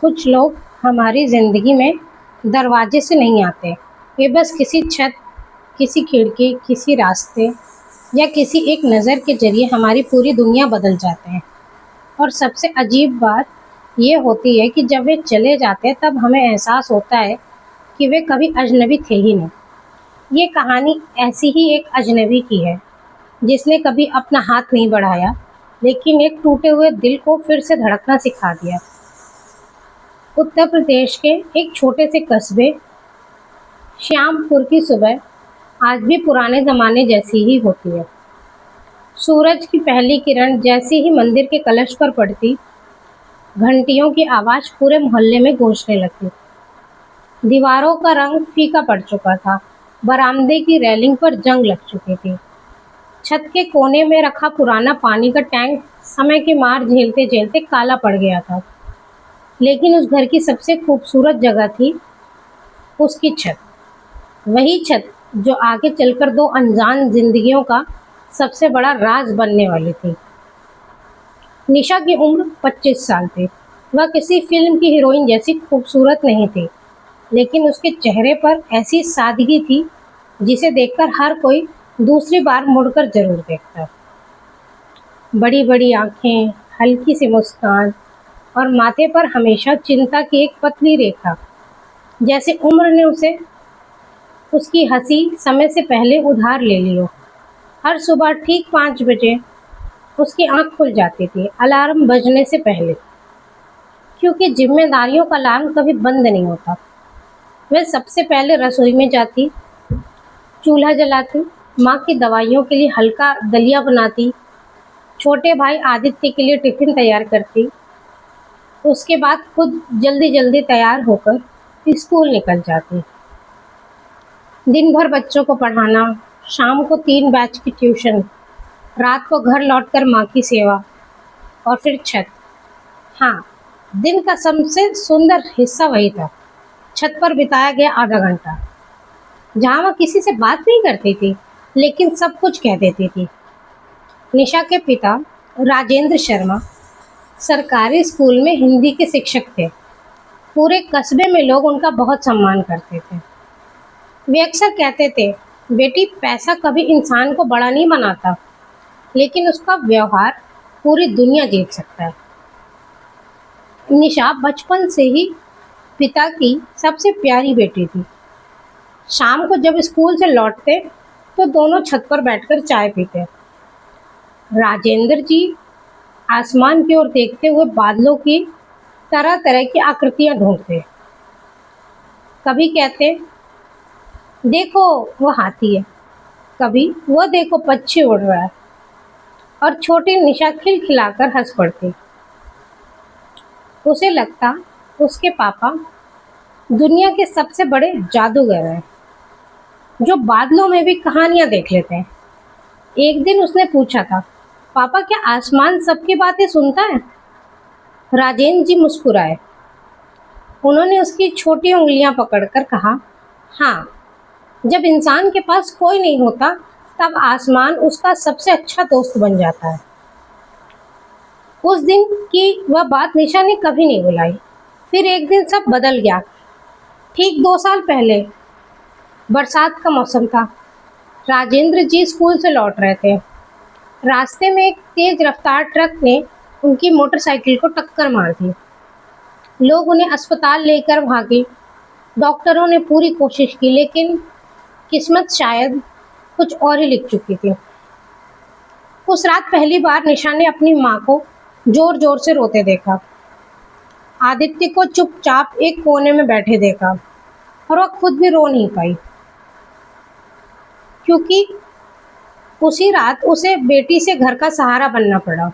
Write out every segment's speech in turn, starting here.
कुछ लोग हमारी ज़िंदगी में दरवाजे से नहीं आते। वे बस किसी छत, किसी खिड़की, किसी रास्ते या किसी एक नज़र के ज़रिए हमारी पूरी दुनिया बदल जाते हैं। और सबसे अजीब बात ये होती है कि जब वे चले जाते हैं तब हमें एहसास होता है कि वे कभी अजनबी थे ही नहीं। ये कहानी ऐसी ही एक अजनबी की है जिसने कभी अपना हाथ नहीं बढ़ाया, लेकिन एक टूटे हुए दिल को फिर से धड़कना सिखा दिया। उत्तर प्रदेश के एक छोटे से कस्बे श्यामपुर की सुबह आज भी पुराने ज़माने जैसी ही होती है। सूरज की पहली किरण जैसे ही मंदिर के कलश पर पड़ती, घंटियों की आवाज़ पूरे मोहल्ले में गूंजने लगती। दीवारों का रंग फीका पड़ चुका था, बरामदे की रेलिंग पर जंग लग चुकी थी। छत के कोने में रखा पुराना पानी का टैंक समय की मार झेलते झेलते काला पड़ गया था। लेकिन उस घर की सबसे खूबसूरत जगह थी उसकी छत। वही छत जो आगे चलकर दो अनजान जिंदगियों का सबसे बड़ा राज बनने वाली थी। निशा की उम्र 25 साल थी। वह किसी फिल्म की हीरोइन जैसी खूबसूरत नहीं थी, लेकिन उसके चेहरे पर ऐसी सादगी थी जिसे देखकर हर कोई दूसरी बार मुड़कर जरूर देखता। बड़ी बड़ी आंखें, हल्की सी मुस्कान और माथे पर हमेशा चिंता की एक पतली रेखा, जैसे उम्र ने उसे उसकी हंसी समय से पहले उधार ले ली हो। हर सुबह ठीक 5 बजे उसकी आंख खुल जाती थी, अलार्म बजने से पहले, क्योंकि जिम्मेदारियों का अलार्म कभी बंद नहीं होता। वह सबसे पहले रसोई में जाती, चूल्हा जलाती, माँ की दवाइयों के लिए हल्का दलिया बनाती, छोटे भाई आदित्य के लिए टिफिन तैयार करती। उसके बाद खुद जल्दी जल्दी तैयार होकर स्कूल निकल जाती। दिन भर बच्चों को पढ़ाना, शाम को 3 बैच की ट्यूशन, रात को घर लौटकर माँ की सेवा और फिर छत। हाँ, दिन का सबसे सुंदर हिस्सा वही था, छत पर बिताया गया आधा घंटा, जहाँ वह किसी से बात नहीं करती थी, लेकिन सब कुछ कह देती थी। निशा के पिता राजेंद्र शर्मा सरकारी स्कूल में हिंदी के शिक्षक थे। पूरे कस्बे में लोग उनका बहुत सम्मान करते थे। वे अक्सर कहते थे, बेटी, पैसा कभी इंसान को बड़ा नहीं बनाता, लेकिन उसका व्यवहार पूरी दुनिया जीत सकता है। निशा बचपन से ही पिता की सबसे प्यारी बेटी थी। शाम को जब स्कूल से लौटते तो दोनों छत पर बैठकर चाय पीते। राजेंद्र जी आसमान की ओर देखते हुए बादलों की तरह तरह की आकृतियां ढूंढते। कभी कहते, देखो वो हाथी है, कभी वो देखो पक्षी उड़ रहा है, और छोटी निशा खिलखिलाकर हंस पड़ती। उसे लगता उसके पापा दुनिया के सबसे बड़े जादूगर हैं, जो बादलों में भी कहानियां देख लेते हैं। एक दिन उसने पूछा था, पापा, क्या आसमान सबकी बातें सुनता है? राजेंद्र जी मुस्कुराए। उन्होंने उसकी छोटी उंगलियां पकड़कर कहा, हाँ, जब इंसान के पास कोई नहीं होता तब आसमान उसका सबसे अच्छा दोस्त बन जाता है। उस दिन की वह बात निशा ने कभी नहीं भुलाई। फिर एक दिन सब बदल गया। ठीक 2 साल पहले बरसात का मौसम था। राजेंद्र जी स्कूल से लौट रहे थे। रास्ते में एक तेज रफ्तार ट्रक ने उनकी मोटरसाइकिल को टक्कर मार दी। लोग उन्हें अस्पताल लेकर भागे। डॉक्टरों ने पूरी कोशिश की, लेकिन किस्मत शायद कुछ और ही लिख चुकी थी। उस रात पहली बार निशा ने अपनी माँ को जोर जोर से रोते देखा। आदित्य को चुपचाप एक कोने में बैठे देखा, और वह खुद भी रो नहीं पाई, क्योंकि उसी रात उसे बेटी से घर का सहारा बनना पड़ा।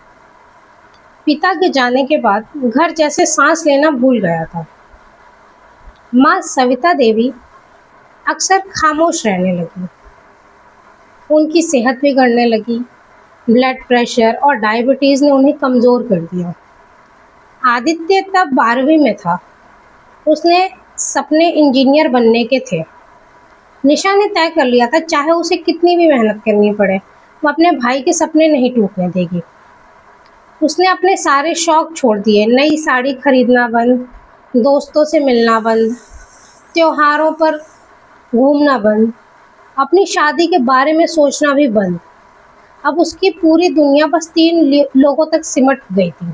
पिता के जाने के बाद घर जैसे सांस लेना भूल गया था। माँ सविता देवी अक्सर खामोश रहने लगी। उनकी सेहत बिगड़ने लगी। ब्लड प्रेशर और डायबिटीज़ ने उन्हें कमज़ोर कर दिया। आदित्य तब 12वीं में था। उसने सपने इंजीनियर बनने के थे। निशा ने तय कर लिया था, चाहे उसे कितनी भी मेहनत करनी पड़े, वो अपने भाई के सपने नहीं टूटने देगी। उसने अपने सारे शौक छोड़ दिए। नई साड़ी खरीदना बंद, दोस्तों से मिलना बंद, त्योहारों पर घूमना बंद, अपनी शादी के बारे में सोचना भी बंद। अब उसकी पूरी दुनिया बस 3 लोगों तक सिमट गई थी।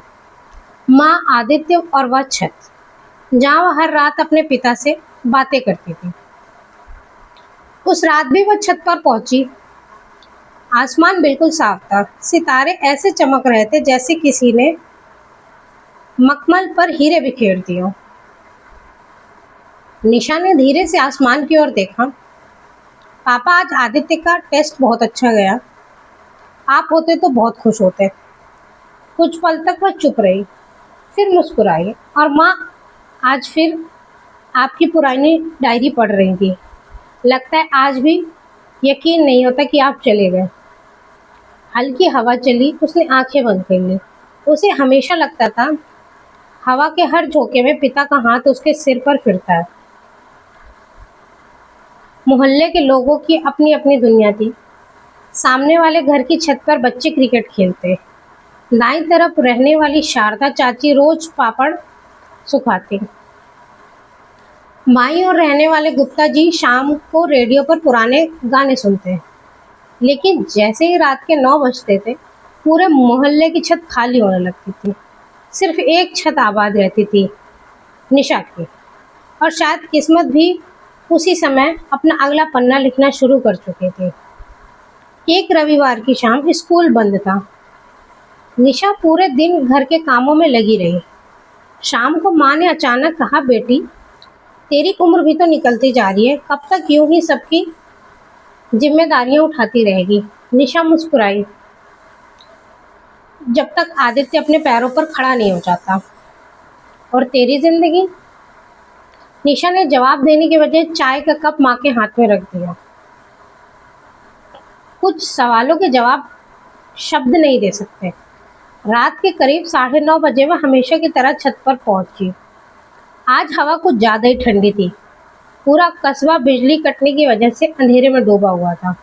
माँ, आदित्य और वह छत, जहाँ वह हर रात अपने पिता से बातें करती थी। उस रात भी वह छत पर पहुंची। आसमान बिल्कुल साफ था। सितारे ऐसे चमक रहे थे जैसे किसी ने मखमल पर हीरे बिखेर दिए हों। निशा ने धीरे से आसमान की ओर देखा। पापा, आज आदित्य का टेस्ट बहुत अच्छा गया। आप होते तो बहुत खुश होते। कुछ पल तक वह चुप रही, फिर मुस्कुराई। और माँ आज फिर आपकी पुरानी डायरी पढ़ रही थी। लगता है आज भी यकीन नहीं होता कि आप चले गए। हल्की हवा चली, उसने आंखें बंद कर ली। उसे हमेशा लगता था हवा के हर झोंके में पिता का हाथ उसके सिर पर फिरता है। मोहल्ले के लोगों की अपनी अपनी दुनिया थी। सामने वाले घर की छत पर बच्चे क्रिकेट खेलते। दाईं तरफ रहने वाली शारदा चाची रोज पापड़ सुखाती। बाईं ओर रहने वाले गुप्ता जी शाम को रेडियो पर पुराने गाने सुनते। लेकिन जैसे ही रात के 9 बजते थे, पूरे मोहल्ले की छत खाली होने लगती थी। सिर्फ एक छत आबाद रहती थी, निशा की। और शायद किस्मत भी उसी समय अपना अगला पन्ना लिखना शुरू कर चुके थे। एक रविवार की शाम, स्कूल बंद था। निशा पूरे दिन घर के कामों में लगी रही। शाम को माँ ने अचानक कहा, बेटी, तेरी उम्र भी तो निकलती जा रही है, कब तक यूं ही सबकी जिम्मेदारियां उठाती रहेगी। निशा मुस्कुराई, जब तक आदित्य अपने पैरों पर खड़ा नहीं हो जाता। और तेरी जिंदगी? निशा ने जवाब देने के बजाय चाय का कप माँ के हाथ में रख दिया। कुछ सवालों के जवाब शब्द नहीं दे सकते। रात के करीब 9:30 बजे वह हमेशा की तरह छत पर पहुंची। आज हवा कुछ ज्यादा ही ठंडी थी। पूरा कस्बा बिजली कटने की वजह से अंधेरे में डूबा हुआ था।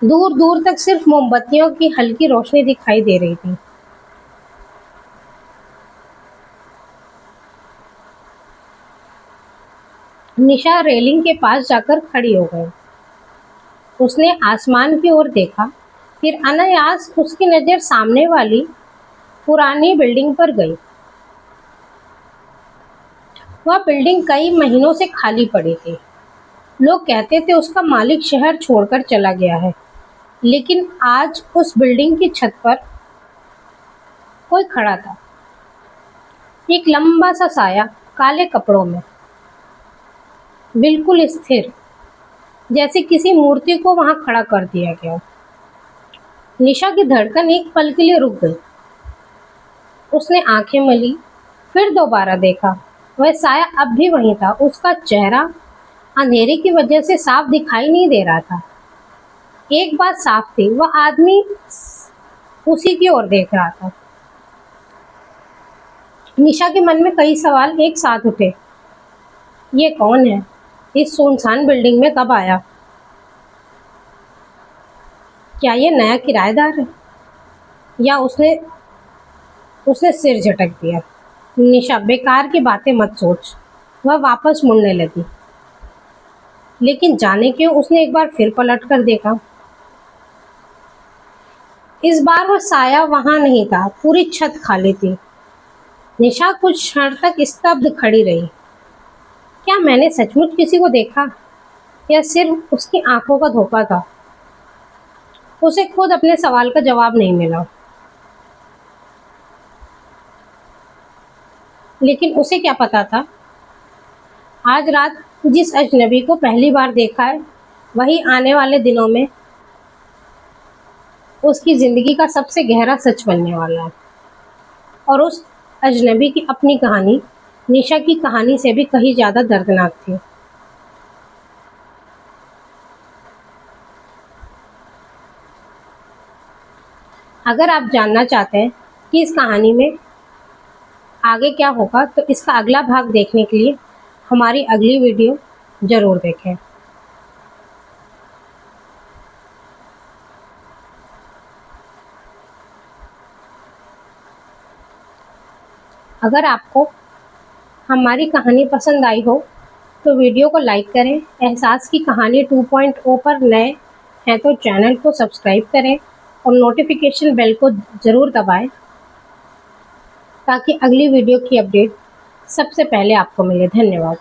दूर दूर तक सिर्फ मोमबत्तियों की हल्की रोशनी दिखाई दे रही थी। निशा रेलिंग के पास जाकर खड़ी हो गई। उसने आसमान की ओर देखा, फिर अनायास उसकी नजर सामने वाली पुरानी बिल्डिंग पर गई। वह बिल्डिंग कई महीनों से खाली पड़ी थी। लोग कहते थे उसका मालिक शहर छोड़कर चला गया है, लेकिन आज उस बिल्डिंग की छत पर कोई खड़ा था। एक लंबा सा साया, काले कपड़ों में, बिल्कुल स्थिर, जैसे किसी मूर्ति को वहां खड़ा कर दिया गया। निशा की धड़कन एक पल के लिए रुक गई। उसने आंखें मली, फिर दोबारा देखा। वह साया अब भी वहीं था। उसका चेहरा अंधेरे की वजह से साफ दिखाई नहीं दे रहा था। एक बात साफ थी, वह आदमी उसी की ओर देख रहा था। निशा के मन में कई सवाल एक साथ उठे। ये कौन है? इस सुनसान बिल्डिंग में कब आया? क्या ये नया किराएदार है, या उसने उसने सिर झटक दिया? निशा, बेकार की बातें मत सोच। वह वापस मुड़ने लगी, लेकिन जाने क्यों उसने एक बार फिर पलट कर देखा। इस बार वह साया वहां नहीं था, पूरी छत खाली थी। निशा कुछ क्षण तक स्तब्ध खड़ी रही। क्या मैंने सचमुच किसी को देखा, या सिर्फ उसकी आंखों का धोखा था? उसे खुद अपने सवाल का जवाब नहीं मिला। लेकिन उसे क्या पता था, आज रात जिस अजनबी को पहली बार देखा है, वही आने वाले दिनों में उसकी जिंदगी का सबसे गहरा सच बनने वाला है। और उस अजनबी की अपनी कहानी निशा की कहानी से भी कहीं ज्यादा दर्दनाक थी। अगर आप जानना चाहते हैं कि इस कहानी में आगे क्या होगा, तो इसका अगला भाग देखने के लिए हमारी अगली वीडियो ज़रूर देखें। अगर आपको हमारी कहानी पसंद आई हो तो वीडियो को लाइक करें। एहसास की कहानी 2.0 पर नए हैं तो चैनल को सब्सक्राइब करें और नोटिफिकेशन बेल को ज़रूर दबाएं ताकि अगली वीडियो की अपडेट सबसे पहले आपको मिले। धन्यवाद।